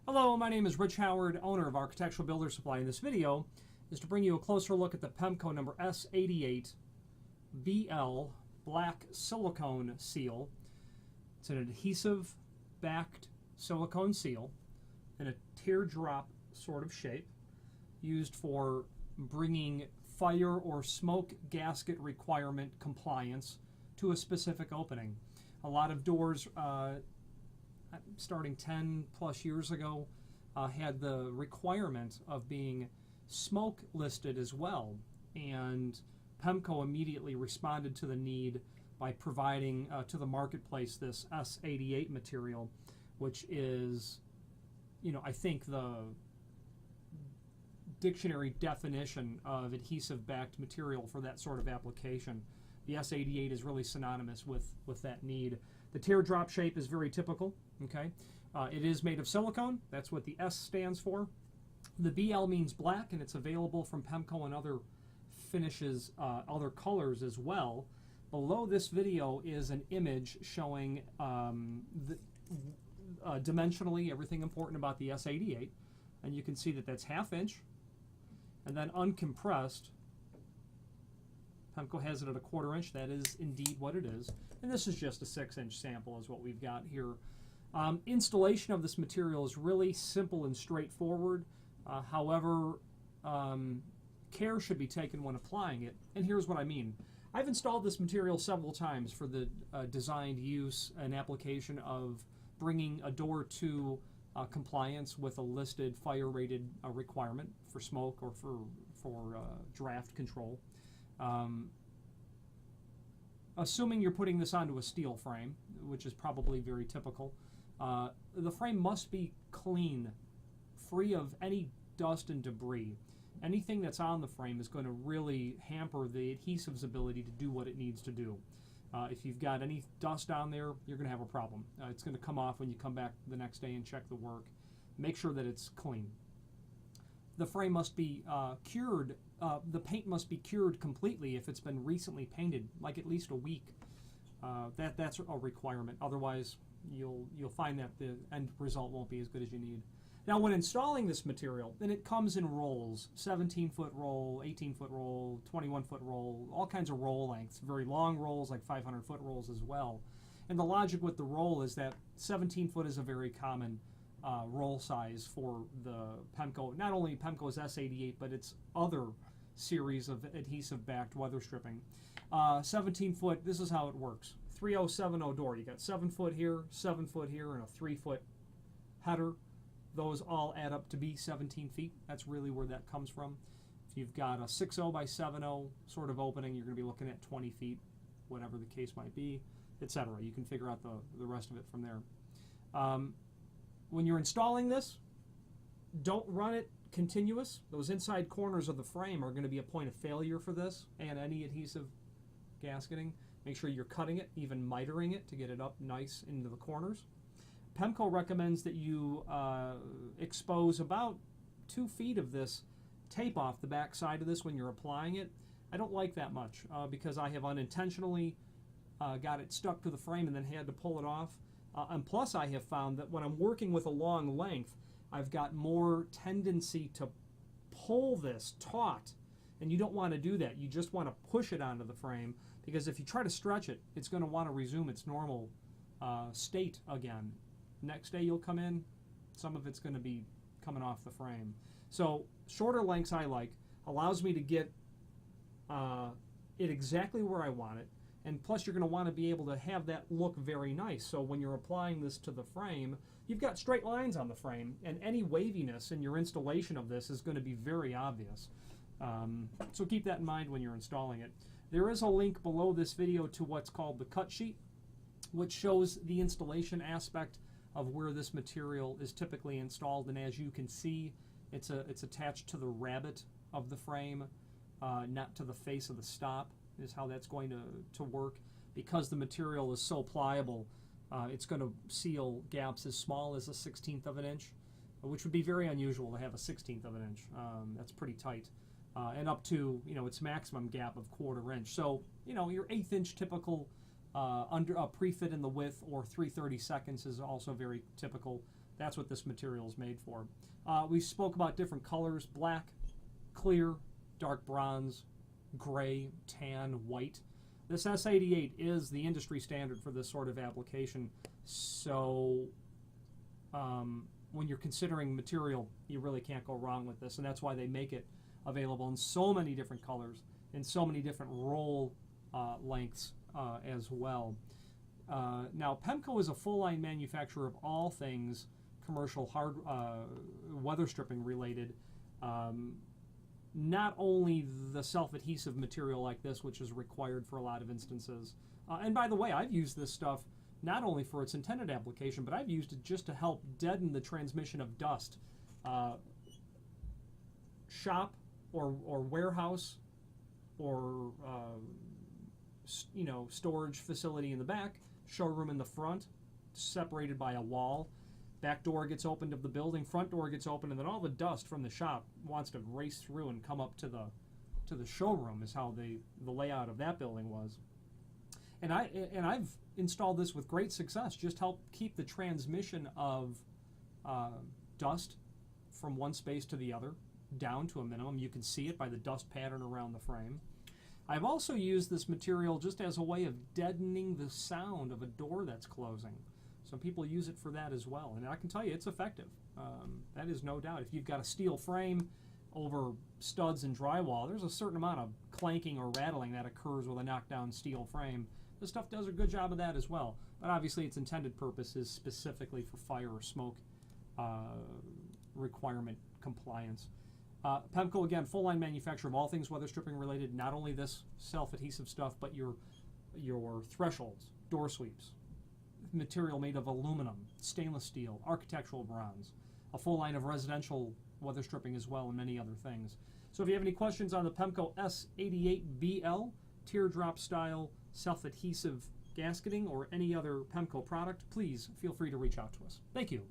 Hello, my name is Rich Howard, owner of Architectural Builder Supply. In this video is to bring you a closer look at the Pemco number S88BL black silicone seal. It's an adhesive-backed silicone seal in a teardrop sort of shape, used for bringing fire or smoke gasket requirement compliance to a specific opening. A lot of doors starting 10 plus years ago had the requirement of being smoke listed as well, and Pemco immediately responded to the need by providing to the marketplace this S88 material, which is, I think the dictionary definition of adhesive-backed material for that sort of application. The S88 is really synonymous with that need. The teardrop shape is very typical. Okay, it is made of silicone. That's what the S stands for. The BL means black, and it's available from Pemco and other finishes, other colors as well. Below this video is an image showing dimensionally everything important about the S88, and you can see that that's 1/2 inch, and then uncompressed. Pemco has it at a 1/4 inch. That is indeed what it is. And this is just a 6-inch sample is what we've got here. Installation of this material is really simple and straightforward. However, care should be taken when applying it. And here's what I mean. I've installed this material several times for the designed use and application of bringing a door to compliance with a listed fire-rated requirement for smoke or for draft control. Assuming you're putting this onto a steel frame, which is probably very typical, the frame must be clean, free of any dust and debris. Anything that's on the frame is going to really hamper the adhesive's ability to do what it needs to do. If you've got any dust on there, you're going to have a problem. It's going to come off when you come back the next day and check the work. Make sure that it's clean. The frame must be cured. The paint must be cured completely if it's been recently painted, like at least a week. That's a requirement. Otherwise, you'll find that the end result won't be as good as you need. Now, when installing this material, then it comes in rolls: 17-foot roll, 18-foot roll, 21-foot roll, all kinds of roll lengths. Very long rolls, like 500-foot rolls as well. And the logic with the roll is that 17-foot is a very common roll size for the Pemco, not only Pemco's S88, but its other series of adhesive-backed weather stripping. 17-foot, this is how it works. 3070 door, you got 7 foot here, 7 foot here, and a 3-foot header. Those all add up to be 17 feet. That's really where that comes from. If you've got a 60 by 70 sort of opening, you're going to be looking at 20 feet, whatever the case might be, etc. You can figure out the rest of it from there. When you're installing this, don't run it continuous. Those inside corners of the frame are going to be a point of failure for this and any adhesive gasketing. Make sure you're cutting it, even mitering it, to get it up nice into the corners. Pemco recommends that you expose about 2 feet of this tape off the back side of this when you're applying it. I don't like that much because I have unintentionally got it stuck to the frame and then had to pull it off. And plus, I have found that when I'm working with a long length, I've got more tendency to pull this taut, and you don't want to do that. You just want to push it onto the frame, because if you try to stretch it, it's going to want to resume its normal state again. Next day you'll come in, some of it's going to be coming off the frame. So shorter lengths I like, allows me to get it exactly where I want it. And plus, you're going to want to be able to have that look very nice. So when you're applying this to the frame, you've got straight lines on the frame, and any waviness in your installation of this is going to be very obvious. So keep that in mind when you're installing it. There is a link below this video to what's called the cut sheet, which shows the installation aspect of where this material is typically installed. And as you can see, it's attached to the rabbet of the frame, not to the face of the stop, is how that's going to work. Because the material is so pliable, it's going to seal gaps as small as a 1/16 of an inch, which would be very unusual to have a 1/16 of an inch. That's pretty tight. And up to its maximum gap of 1/4 inch. So your 1/8 inch typical under a pre-fit in the width, or 3/32 is also very typical. That's what this material is made for. We spoke about different colors: black, clear, dark bronze, gray, tan, white. This S88 is the industry standard for this sort of application. So when you're considering material, you really can't go wrong with this, and that's why they make it available in so many different colors, in so many different roll lengths as well. Now, Pemco is a full-line manufacturer of all things commercial weather stripping related. Not only the self-adhesive material like this, which is required for a lot of instances. And by the way, I've used this stuff not only for its intended application, but I've used it just to help deaden the transmission of dust. Shop or warehouse or storage facility in the back, showroom in the front, separated by a wall. Back door gets opened of the building, front door gets opened, and then all the dust from the shop wants to race through and come up to the showroom. Is how the layout of that building was. And I've installed this with great success. Just help keep the transmission of dust from one space to the other down to a minimum. You can see it by the dust pattern around the frame. I've also used this material just as a way of deadening the sound of a door that's closing. Some people use it for that as well, and I can tell you it's effective. That is no doubt. If you've got a steel frame over studs and drywall, there's a certain amount of clanking or rattling that occurs with a knockdown steel frame. This stuff does a good job of that as well, but obviously its intended purpose is specifically for fire or smoke requirement compliance. Pemco, again, full-line manufacturer of all things weather stripping related, not only this self-adhesive stuff, but your thresholds, door sweeps, material made of aluminum, stainless steel, architectural bronze, a full line of residential weather stripping as well, and many other things. So if you have any questions on the Pemco S88BL, teardrop style, self-adhesive gasketing, or any other Pemco product, please feel free to reach out to us. Thank you.